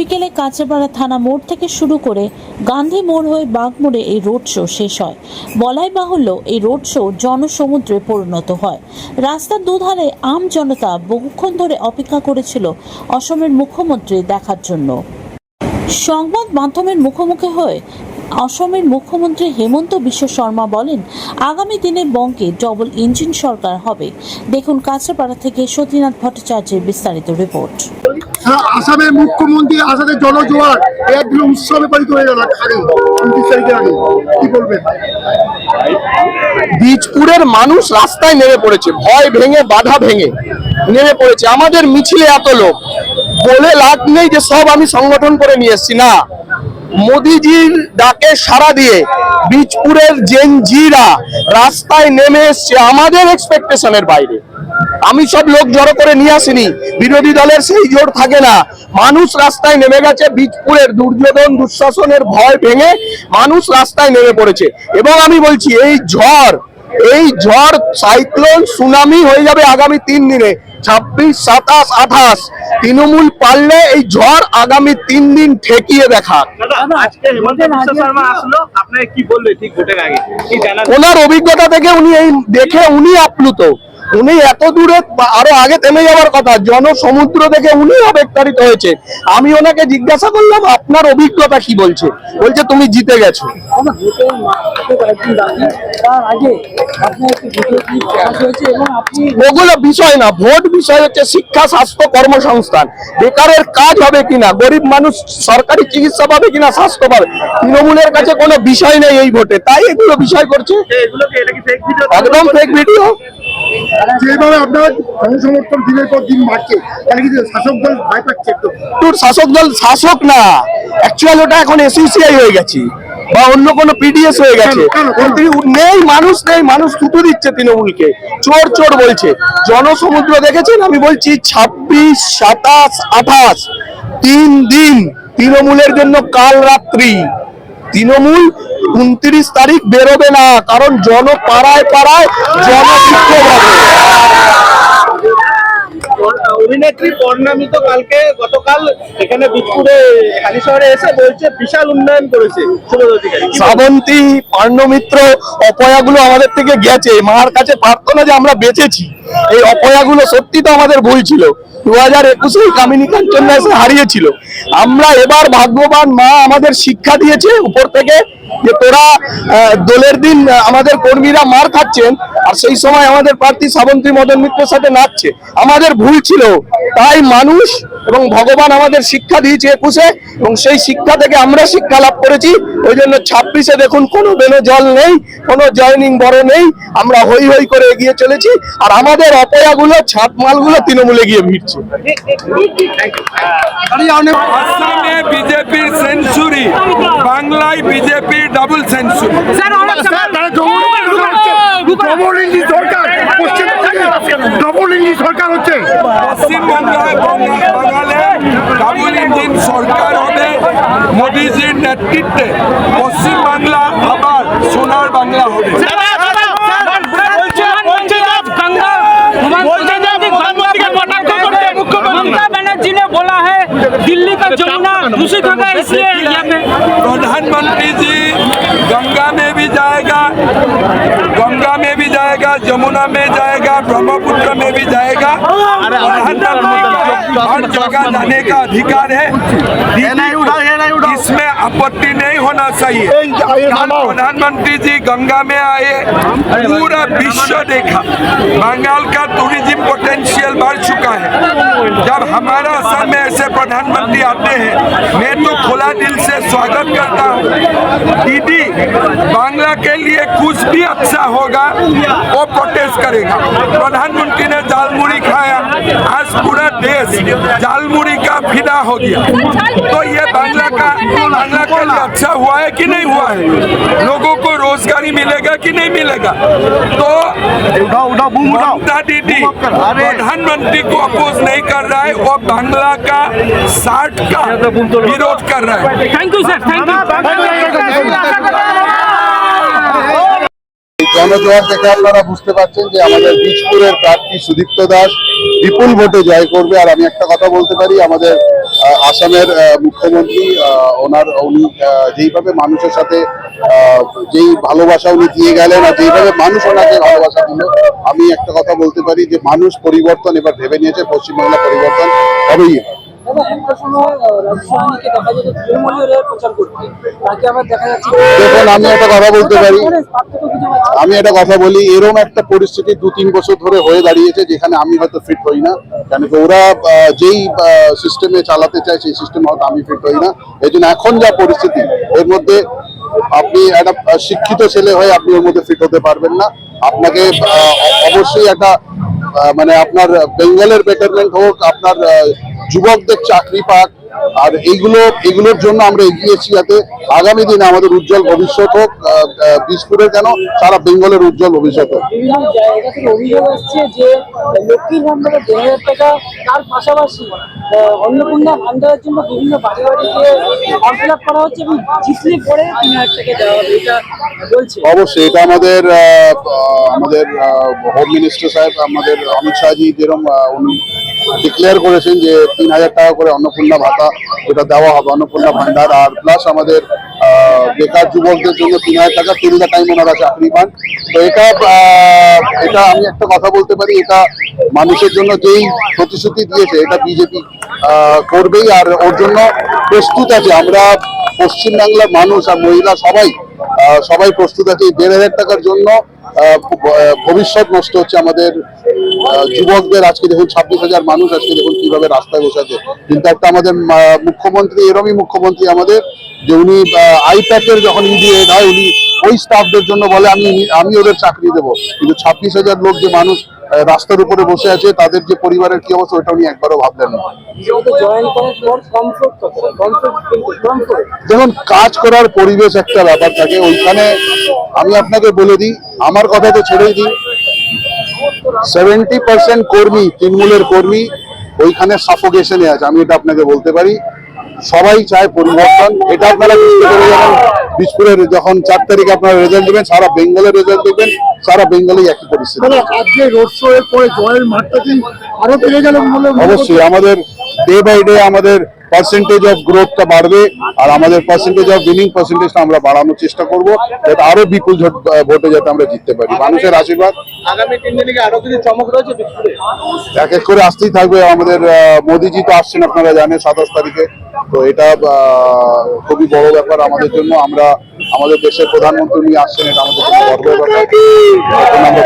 বিকেলে কাঁচরাপাড়া থানা মোড় থেকে শুরু করে গান্ধী মোড় হয়ে বাগমোড়ে এই রোড শো শেষ হয়। বলাই বাহুল্য, এই রোড শো জনসমুদ্রে পরিণত হয়। রাস্তার দুধারে আম জনতা বহুক্ষণ ধরে অপেক্ষা করেছিল অসমের মুখ্যমন্ত্রী দেখার জন্য। সংবাদ মাধ্যমের মুখোমুখি হয়ে অসমের মুখ্যমন্ত্রী হেমন্ত বিশ্ব শর্মা বলেন, আগামী দিনে বঙ্গে ডবল ইঞ্জিন সরকার হবে। দেখুন কাঁচরাপাড়া থেকে সতীনাথ ভট্টাচার্যের বিস্তারিত রিপোর্ট। আসামের মুখ্যমন্ত্রী আসামের জনজোয়ার একদিন উৎসবে পালিত হয়ে গেল। কি বলবেন? বীজপুরের মানুষ রাস্তায় নেমে পড়েছে, ভয় ভেঙে বাধা ভেঙে নেমে পড়েছে। আমাদের মিছিলে এত লোক বলে লাভ নেই যে সব আমি সংগঠন করে নিয়ে এসেছি, না। মোদিজির ডাকে সাড়া দিয়ে বীজপুরের জেনজিরা রাস্তায় নেমে এসছে আমাদের এক্সপেকটেশনের বাইরে। আমি সব লোক জড়ো করে নিয়ে আসিনি, বিরোধী দলের সেই জোর থাকে না। মানুষ রাস্তায় নেমে গেছে, বীজপুরের দুর্যোধন দুঃশাসনের ভয় ভেঙে মানুষ রাস্তায় নেমে পড়েছে। এবং আমি বলছি এই ঝড় সাইক্লোন সুনামি হয়ে যাবে আগামী 3 দিনে, 26, 27, 28। তৃণমূল পারলে এই ঝড় আগামী 3 দিন ঠেকিয়ে দেখা। ওনার অভিজ্ঞতা থেকে উনি এই দেখে উনি আপ্লুত। উনি এত দূরে আরো আগে থেমে যাওয়ার কথা, জনসমুদ্র দেখে উনি আবেগতাড়িত হয়েছে। আমি ওনাকে জিজ্ঞাসা করলাম, আপনার অভিজ্ঞতা কি বলছে? বলছে তুমি জিতে গেছো। ওগুলো বিষয় না, ভোট বিষয় হচ্ছে শিক্ষা, স্বাস্থ্য, কর্মসংস্থান। বেকারের কাজ হবে কিনা, গরিব মানুষ সরকারি চিকিৎসা পাবে কিনা, স্বাস্থ্য পাবে, তৃণমূলের কাছে কোনো বিষয় নেই এই ভোটে। তাই এগুলো বিষয় করছে, একদম ফেক ভিডিও। যেভাবে আপনার জনসমর্থন দিনের পর দিন বাড়ছে, তাহলে কি শাসক দল ভয় পাচ্ছে? শাসক দল শাসক না, অ্যাকচুয়ালি ওটা এখন এসইসিআই হয়ে গেছে বা অন্য কোনো পিডিএস হয়ে গেছে। নেই মানুষ, নেই মানুষ থুতু দিচ্ছে তৃণমূলকে, চোর চোর বলছে। জনসমুদ্র দেখেছেন? আমি বলছি 26, 27, 28 3 দিন তৃণমূলের জন্য কাল রাত্রি। তৃণমূল 29 তারিখ বেরোবে না, কারণ পাড়ায় পাড়ায় জনবিক্ষোভ হবে। অভিনেত্রী পর্ণামিত গতকাল এখানে বীজপুরে কালী শহরে এসে বলছে বিশাল উন্নয়ন করেছে শ্রাবন্তী, পর্ণমিত্র, অপয়াগুলো আমাদের থেকে গেছে। মার কাছে প্রার্থনা যে আমরা বেঁচেছি। এই অপয়াগুলো সত্যি তো আমাদের ভুল ছিল। 2021 কামিনী কাঞ্চন এসে হারিয়েছিল। আমরা এবার ভাগ্যবান, মা আমাদের শিক্ষা দিয়েছে উপর থেকে যে তোরা দোলের দিন আমাদের কর্মীরা মার খাচ্ছেন, আর সেই সময় আমাদের প্রার্থী শ্রাবন্তী মদন মিত্রের সাথে নাচছে। আমাদের ভুল ছিল, তাই মানুষ এবং ভগবান আমাদের শিক্ষা দিয়েছে 21-এ, এবং সেই শিক্ষা থেকে আমরা শিক্ষা লাভ করেছি। ওই জন্য 26-এ দেখুন কোনো বেনো জল নেই, কোনো জয়নিং বড় নেই, আমরা হই হই করে এগিয়ে চলেছি। আর আমাদের অপয়াগুলো, ছাপমালগুলো তৃণমূলে গিয়ে ভিড়ছে। আসামে বিজেপির সেঞ্চুরি, বাংলায় বিজেপি ডাবল সেঞ্চুরি। সরকার হচ্ছে পশ্চিমবাংলায় বাঙালি ডাবল ইঞ্জিন সরকার হবে মোদিজির নেতৃত্বে। পশ্চিমবাংলা আবার সোনার বাংলা হবে। दिल्ली का जमुना दूषित होगा, इसलिए यहाँ पे प्रधानमंत्री जी गंगा में भी जाएगा, जमुना में जाएगा, ब्रह्मपुत्र में भी जाएगा। प्रधानमंत्री को हर जगह जाने का अधिकार है, इसमें आपत्ति नहीं होना चाहिए। प्रधानमंत्री जी गंगा में आए, पूरा विश्व देखा, बंगाल का टूरिज्म पोटेंशियल बढ़ चुका है। जब हमारा असम में ऐसे प्रधानमंत्री आते हैं, मैं तो खुला दिल से स्वागत करता हूँ। दीदी बांग्ला के लिए कुछ भी अच्छा होगा वो प्रोटेस्ट करेगा। प्रधानमंत्री ने जालमुड़ी खाया, आज पूरा देश जालमुड़ी का फिदा हो गया। तो ये बांग्ला के लिए अच्छा हुआ है कि नहीं हुआ है? लोगों को रोजगारी मिलेगा कि नहीं मिलेगा? तो ममता दीदी प्रधानमंत्री को अपोज नहीं कर रहा है, वो बांग्ला का 60 का विरोध कर रहा है। Thank you sir, thank you. জনজোয়ার থেকে আপনারা বুঝতে পারছেন যে আমাদের বীজপুরের প্রার্থী সুদীপ্ত দাস বিপুল ভোটে জয় করবে। আর আমি একটা কথা বলতে পারি, আমাদের আসামের মুখ্যমন্ত্রী উনি যেইভাবে মানুষের সাথে যেই ভালোবাসা উনি দিয়ে গেলেন আর যেইভাবে মানুষ ওনাকে ভালোবাসা দিল, আমি একটা কথা বলতে পারি যে মানুষ পরিবর্তন এবার ভেবে নিয়েছে, পশ্চিমবাংলা পরিবর্তন হবেই। একটা সময় রাজশাহীকে দেখা যেত তৃণমূলীয় প্রচার করতে, তাকে আবার দেখা যাচ্ছে। দেখুন, আমি একটা কথা বলতে পারি, আমি একটা কথা বলি, এরকম একটা পরিস্থিতি 2-3 বছর ধরে হয়ে দাঁড়িয়েছে যেখানে আমি হয়তো ফিট হই না, কেন কি ওরা যেই সিস্টেমে চালাতে চায় সেই সিস্টেমে হয়তো আমি ফিট হই না। এই জন্য এখন যা পরিস্থিতি এর মধ্যে আপনি একটা শিক্ষিত ছেলে হয়ে আপনি ওর মধ্যে ফিট হতে পারবেন না। আপনাকে অবশ্যই একটা মানে আপনার বেঙ্গলের বেটারমেন্ট হোক, আপনার যুবকদের চাকরি পাক, আর এইগুলোর জন্য আমরা এগিয়েছি যাতে আগামী দিনে আমাদের উজ্জ্বল ভবিষ্যৎ হোক, বিজপুরের কেন সারা বেঙ্গলের উজ্জ্বল ভবিষ্যৎ হোক। বিভিন্ন জায়গা থেকে অভিযোগ আসছে যে লক্ষ্মীর ভান্ডারে 2,000 টাকা, তার পাশাপাশি অন্নপূর্ণা ভান্ডারের জন্য বিভিন্ন বাড়ি বাড়ি গিয়ে ফর্ম ফিল আপ করা হচ্ছে এবং জিতলে পরে 3,000 টাকা দেওয়া হবে, এটা বলছে। অবশ্যই এটা আমাদের হোম মিনিস্টার সাহেব, আমাদের অমিত শাহজি যেরকম উনি ডিক্লেয়ার করেছেন যে 3,000 টাকা করে অন্নপূর্ণা ভাতা যেটা দেওয়া হবে, অন্নপূর্ণা ভান্ডার, আর প্লাস আমাদের বেকার যুবকদের জন্য 3,000 টাকা টিল দ্য টাইম ওনারা চাকরি পান। তো এটা আমি একটা কথা বলতে পারি, এটা মানুষের জন্য যেই প্রতিশ্রুতি দিয়েছে এটা বিজেপি করবেই, আর ওর জন্য প্রস্তুত আছে। আমরা পশ্চিমবাংলার মানুষ আর মহিলা সবাই প্রস্তুত আছে। 1,500 টাকার জন্য ভবিষ্যৎ নষ্ট হচ্ছে আমাদের যুবকদের। আজকে দেখুন 26,000 মানুষ আজকে দেখুন কিভাবে রাস্তায় বসেছে, কিন্তু একটা আমাদের মুখ্যমন্ত্রী, এরমই মুখ্যমন্ত্রী আমাদের, যে উনি আইপ্যাকের যখন ইডিএড হয় উনি ওই স্টাফদের জন্য বলে আমি ওদের চাকরি দেবো, কিন্তু 26,000 লোক যে মানুষ রাস্তার উপরে বসে আছে তাদের যে পরিবারের কি অবস্থা ওটা উনি একবারও ভাবলেন না। দেখুন, কাজ করার পরিবেশ একটা ব্যাপার থাকে ওইখানে। আমি আপনাকে বলে দিই, আমার কথা তো ছেড়েই দিই, 70% কর্মী, তৃণমূলের কর্মী ওইখানে সাফোকেশনে আছে, আমি এটা আপনাকে বলতে পারি। সবাই চায় পরিবর্তন, এটা আপনারা বুঝতে পেরে যাবেন। বিজপুরের যখন 4 তারিখে আপনারা রেজাল্ট দেবেন, সারা বেঙ্গলের রেজাল্ট দেখবেন, সারা বেঙ্গলেই একই পরিস্থিতি। আজকে রোড শো এর পরে জয়ের মাঠটা কি আরো বেড়ে গেল বলে? অবশ্যই আমাদের ডে বাই ডে আমাদের পার্সেন্টেজ অফ গ্রোথটা বাড়বে, আর আমাদের পার্সেন্টেজ অফ উইনিং পার্সেন্টেজটা আমরা বাড়ানোর চেষ্টা করবো, যাতে আরো বিপুল ভোটে যাতে আমরা জিততে পারি। মানুষের আশীর্বাদ। আগামী 3 দিনে আরো কিছু চমক রয়েছে বিজপুরে? এক এক করে আসতেই থাকবে। আমাদের মোদিজি তো আসছেন, আপনারা জানেন 27 তারিখে। তো এটা খুবই বড় ব্যাপার আমাদের জন্য। আমাদের দেশের প্রধানমন্ত্রী নিয়ে আসছেন, এটা আমাদের জন্য গর্বের ব্যাপার। আমরা